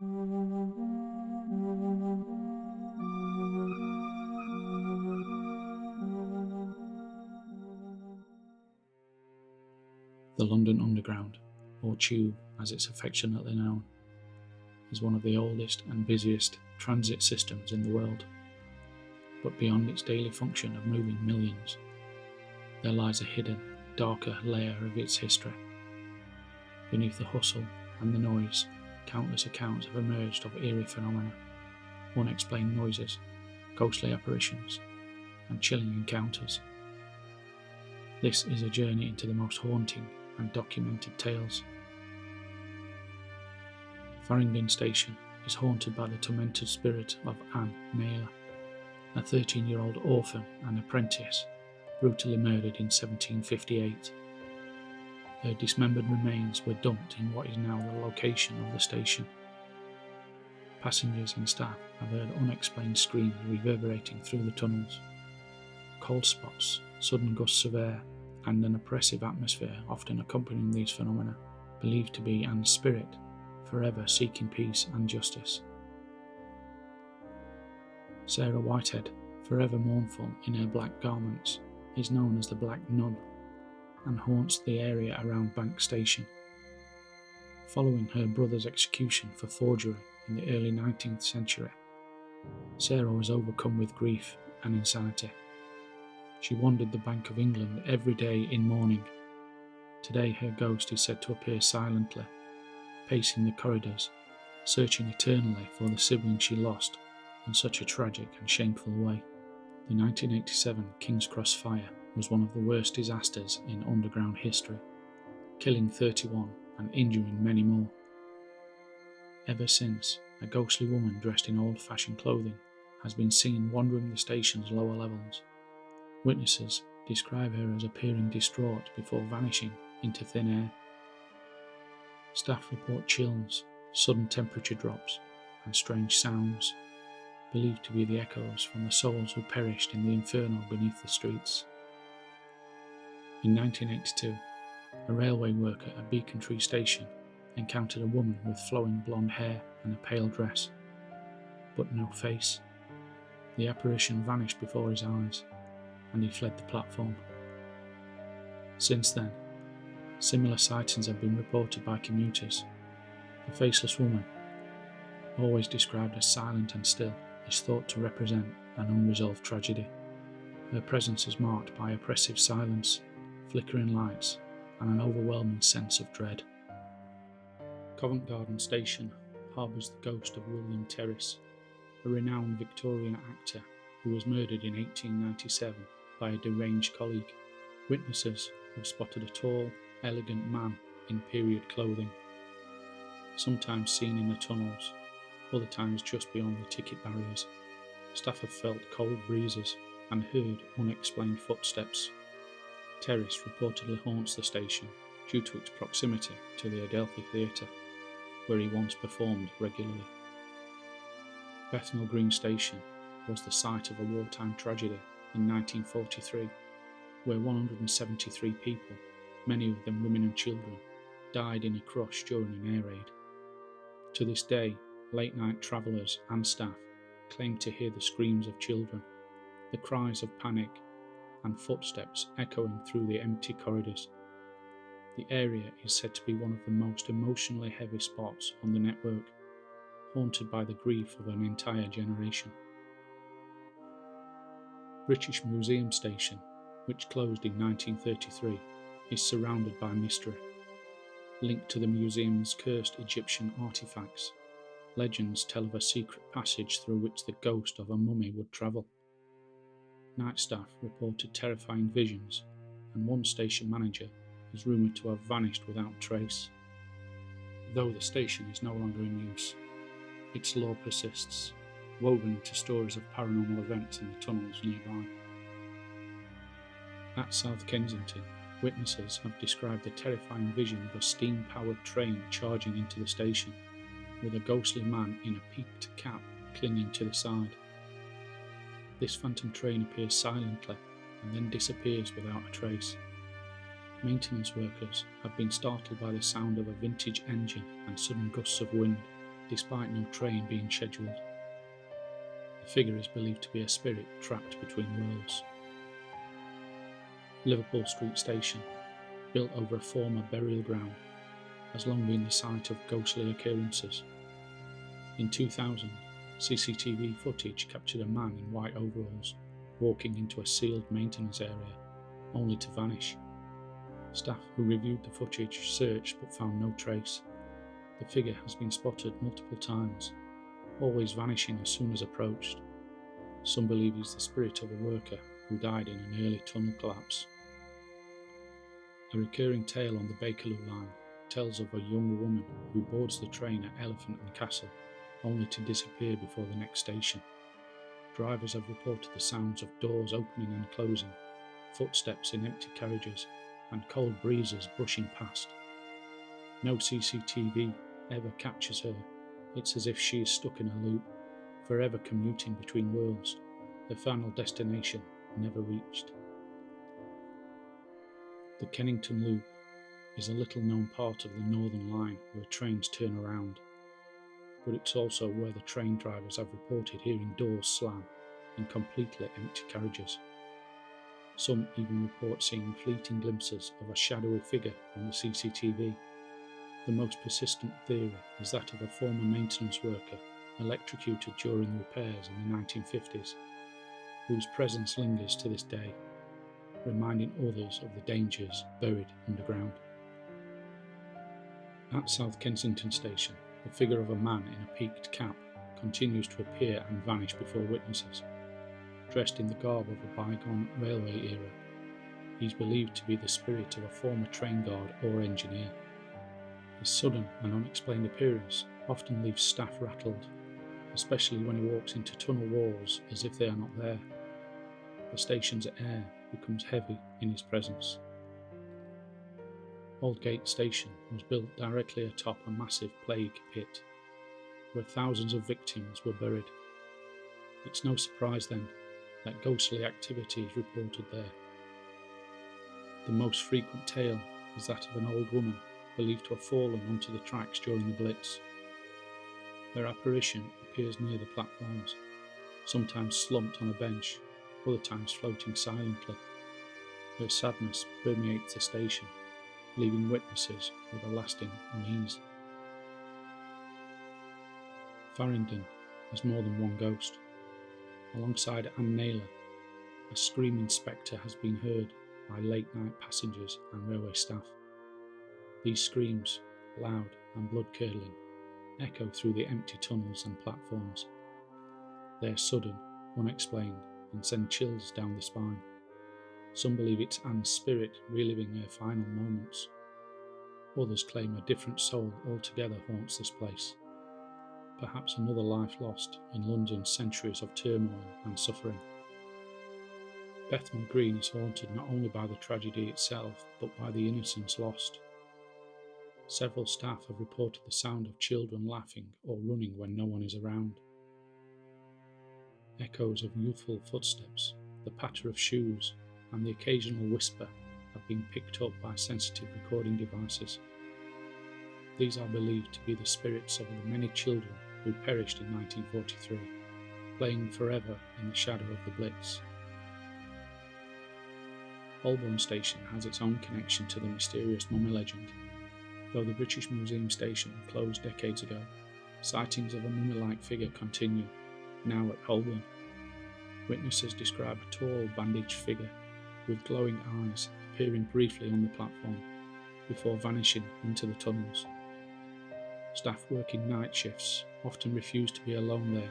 The London Underground, or Tube as it's affectionately known, is one of the oldest and busiest transit systems in the world. But beyond its daily function of moving millions, there lies a hidden, darker layer of its history. Beneath the hustle and the noise, countless accounts have emerged of eerie phenomena, unexplained noises, ghostly apparitions, and chilling encounters. This is a journey into the most haunting and documented tales. Farringdon Station is haunted by the tormented spirit of Anne Naylor, a 13-year-old orphan and apprentice brutally murdered in 1758. Her dismembered remains were dumped in what is now the location of the station. Passengers and staff have heard unexplained screams reverberating through the tunnels. Cold spots, sudden gusts of air, and an oppressive atmosphere often accompanying these phenomena, believed to be Anne's spirit, forever seeking peace and justice. Sarah Whitehead, forever mournful in her black garments, is known as the Black Nun and haunts the area around Bank Station. Following her brother's execution for forgery in the early 19th century, Sarah was overcome with grief and insanity. She wandered the Bank of England every day in mourning. Today her ghost is said to appear silently, pacing the corridors, searching eternally for the sibling she lost in such a tragic and shameful way. The 1987 King's Cross fire was one of the worst disasters in underground history, killing 31 and injuring many more. Ever since, a ghostly woman dressed in old-fashioned clothing has been seen wandering the station's lower levels. Witnesses describe her as appearing distraught before vanishing into thin air. Staff report chills, sudden temperature drops, and strange sounds, believed to be the echoes from the souls who perished in the inferno beneath the streets. In 1982, a railway worker at Beacon Tree Station encountered a woman with flowing blonde hair and a pale dress, but no face. The apparition vanished before his eyes, and he fled the platform. Since then, similar sightings have been reported by commuters. The faceless woman, always described as silent and still, is thought to represent an unresolved tragedy. Her presence is marked by oppressive silence, flickering lights, and an overwhelming sense of dread. Covent Garden Station harbours the ghost of William Terrace, a renowned Victorian actor who was murdered in 1897 by a deranged colleague. Witnesses have spotted a tall, elegant man in period clothing, sometimes seen in the tunnels, other times just beyond the ticket barriers. Staff have felt cold breezes and heard unexplained footsteps. Terrace reportedly haunts the station due to its proximity to the Adelphi Theatre, where he once performed regularly. Bethnal Green Station was the site of a wartime tragedy in 1943, where 173 people, many of them women and children, died in a crush during an air raid. To this day, late-night travellers and staff claim to hear the screams of children, the cries of panic, and footsteps echoing through the empty corridors. The area is said to be one of the most emotionally heavy spots on the network, haunted by the grief of an entire generation. British Museum Station, which closed in 1933, is surrounded by mystery. Linked to the museum's cursed Egyptian artifacts, legends tell of a secret passage through which the ghost of a mummy would travel. Night staff reported terrifying visions, and one station manager is rumoured to have vanished without trace. Though the station is no longer in use, its lore persists, woven into stories of paranormal events in the tunnels nearby. At South Kensington, witnesses have described the terrifying vision of a steam-powered train charging into the station, with a ghostly man in a peaked cap clinging to the side. This phantom train appears silently and then disappears without a trace. Maintenance workers have been startled by the sound of a vintage engine and sudden gusts of wind, despite no train being scheduled. The figure is believed to be a spirit trapped between worlds. Liverpool Street Station, built over a former burial ground, has long been the site of ghostly occurrences. In 2000, CCTV footage captured a man in white overalls walking into a sealed maintenance area, only to vanish. Staff who reviewed the footage searched but found no trace. The figure has been spotted multiple times, always vanishing as soon as approached. Some believe he's the spirit of a worker who died in an early tunnel collapse. A recurring tale on the Bakerloo line tells of a young woman who boards the train at Elephant and Castle, only to disappear before the next station. Drivers have reported the sounds of doors opening and closing, footsteps in empty carriages, and cold breezes brushing past. No CCTV ever captures her. It's as if she is stuck in a loop, forever commuting between worlds, her final destination never reached. The Kennington Loop is a little-known part of the Northern Line where trains turn around, but it's also where the train drivers have reported hearing doors slam in completely empty carriages. Some even report seeing fleeting glimpses of a shadowy figure on the CCTV. The most persistent theory is that of a former maintenance worker electrocuted during repairs in the 1950s, whose presence lingers to this day, reminding others of the dangers buried underground. At South Kensington Station, the figure of a man in a peaked cap continues to appear and vanish before witnesses. Dressed in the garb of a bygone railway era, he is believed to be the spirit of a former train guard or engineer. His sudden and unexplained appearance often leaves staff rattled, especially when he walks into tunnel walls as if they are not there. The station's air becomes heavy in his presence. Aldgate Station was built directly atop a massive plague pit, where thousands of victims were buried. It's no surprise then that ghostly activity is reported there. The most frequent tale is that of an old woman believed to have fallen onto the tracks during the Blitz. Her apparition appears near the platforms, sometimes slumped on a bench, other times floating silently. Her sadness permeates the station, leaving witnesses with a lasting unease. Farringdon has more than one ghost. Alongside Anne Naylor, a screaming spectre has been heard by late-night passengers and railway staff. These screams, loud and blood-curdling, echo through the empty tunnels and platforms. They are sudden, unexplained, and send chills down the spine. Some believe it's Anne's spirit reliving her final moments. Others claim a different soul altogether haunts this place. Perhaps another life lost in London's centuries of turmoil and suffering. Bethnal Green is haunted not only by the tragedy itself, but by the innocence lost. Several staff have reported the sound of children laughing or running when no one is around. Echoes of youthful footsteps, the patter of shoes, and the occasional whisper have been picked up by sensitive recording devices. These are believed to be the spirits of the many children who perished in 1943, playing forever in the shadow of the Blitz. Holborn Station has its own connection to the mysterious mummy legend. Though the British Museum station closed decades ago, sightings of a mummy-like figure continue, now at Holborn. Witnesses describe a tall, bandaged figure with glowing eyes appearing briefly on the platform before vanishing into the tunnels. Staff working night shifts often refuse to be alone there,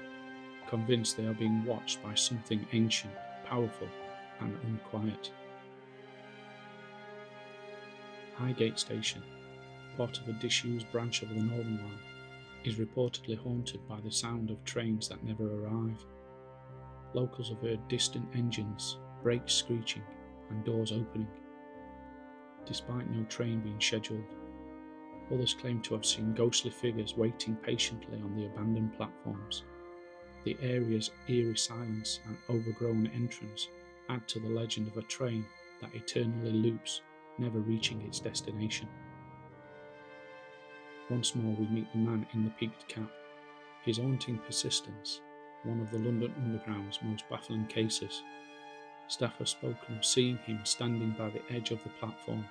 convinced they are being watched by something ancient, powerful, and unquiet. Highgate Station, part of a disused branch of the Northern Line, is reportedly haunted by the sound of trains that never arrive. Locals have heard distant engines, brakes screeching, and doors opening, despite no train being scheduled. Others claim to have seen ghostly figures waiting patiently on the abandoned platforms. The area's eerie silence and overgrown entrance add to the legend of a train that eternally loops, never reaching its destination. Once more we meet the man in the peaked cap, His haunting persistence, one of the London Underground's most baffling cases. Staff have spoken of seeing him standing by the edge of the platform,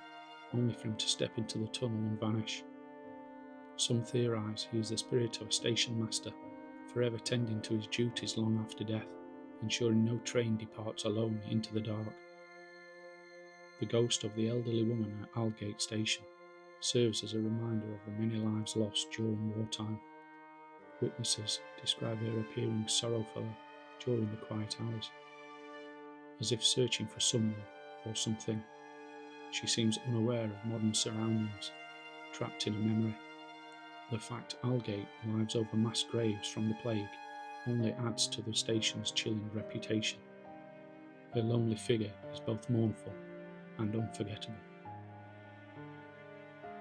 only for him to step into the tunnel and vanish. Some theorise he is the spirit of a station master, forever tending to his duties long after death, ensuring no train departs alone into the dark. The ghost of the elderly woman at Aldgate Station serves as a reminder of the many lives lost during wartime. Witnesses describe her appearing sorrowfully during the quiet hours, as if searching for someone or something. She seems unaware of modern surroundings, trapped in a memory. The fact Aldgate lives over mass graves from the plague only adds to the station's chilling reputation. Her lonely figure is both mournful and unforgettable.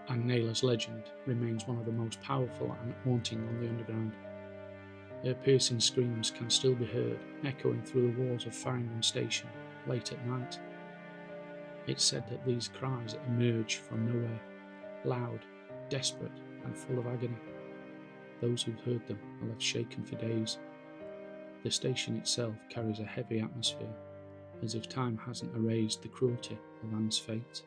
Anne Naylor's legend remains one of the most powerful and haunting on the Underground. Her piercing screams can still be heard echoing through the walls of Farringdon Station late at night. It's said that these cries emerge from nowhere, loud, desperate, and full of agony. Those who've heard them are left shaken for days. The station itself carries a heavy atmosphere, as if time hasn't erased the cruelty of Anne's fate.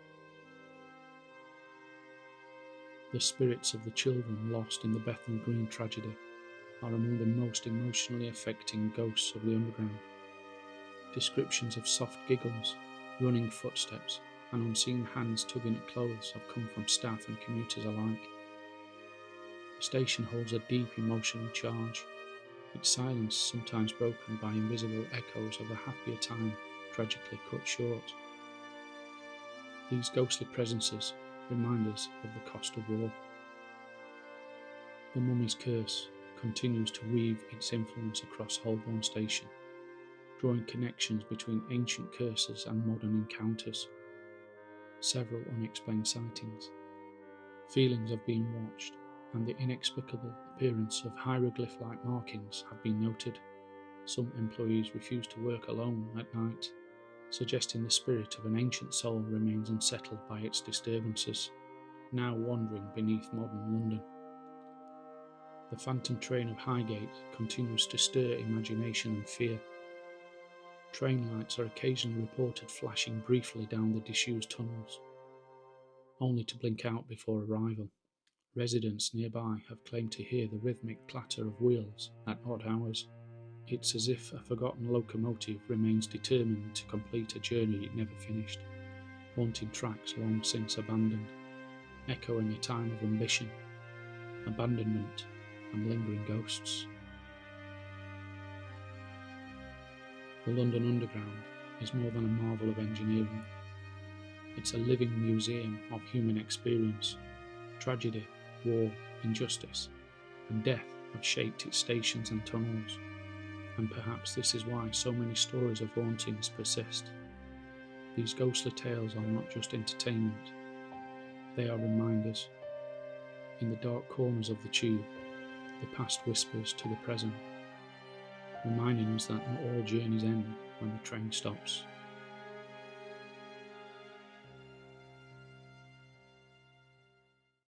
The spirits of the children lost in the Bethnal Green tragedy are among the most emotionally affecting ghosts of the Underground. Descriptions of soft giggles, running footsteps, and unseen hands tugging at clothes have come from staff and commuters alike. The station holds a deep emotional charge, its silence sometimes broken by invisible echoes of a happier time tragically cut short. These ghostly presences remind us of the cost of war. The Mummy's Curse continues to weave its influence across Holborn Station, drawing connections between ancient curses and modern encounters. Several unexplained sightings, feelings of being watched, and the inexplicable appearance of hieroglyph-like markings have been noted. Some employees refuse to work alone at night, suggesting the spirit of an ancient soul remains unsettled by its disturbances, now wandering beneath modern London. The phantom train of Highgate continues to stir imagination and fear. Train lights are occasionally reported flashing briefly down the disused tunnels, only to blink out before arrival. Residents nearby have claimed to hear the rhythmic clatter of wheels at odd hours. It's as if a forgotten locomotive remains determined to complete a journey it never finished, haunting tracks long since abandoned, echoing a time of ambition, abandonment, and lingering ghosts. The London Underground is more than a marvel of engineering. It's a living museum of human experience. Tragedy, war, injustice, and death have shaped its stations and tunnels, and perhaps this is why so many stories of hauntings persist. These ghostly tales are not just entertainment, they are reminders. In the dark corners of the tube, the past whispers to the present, reminding us that not all journeys end when the train stops.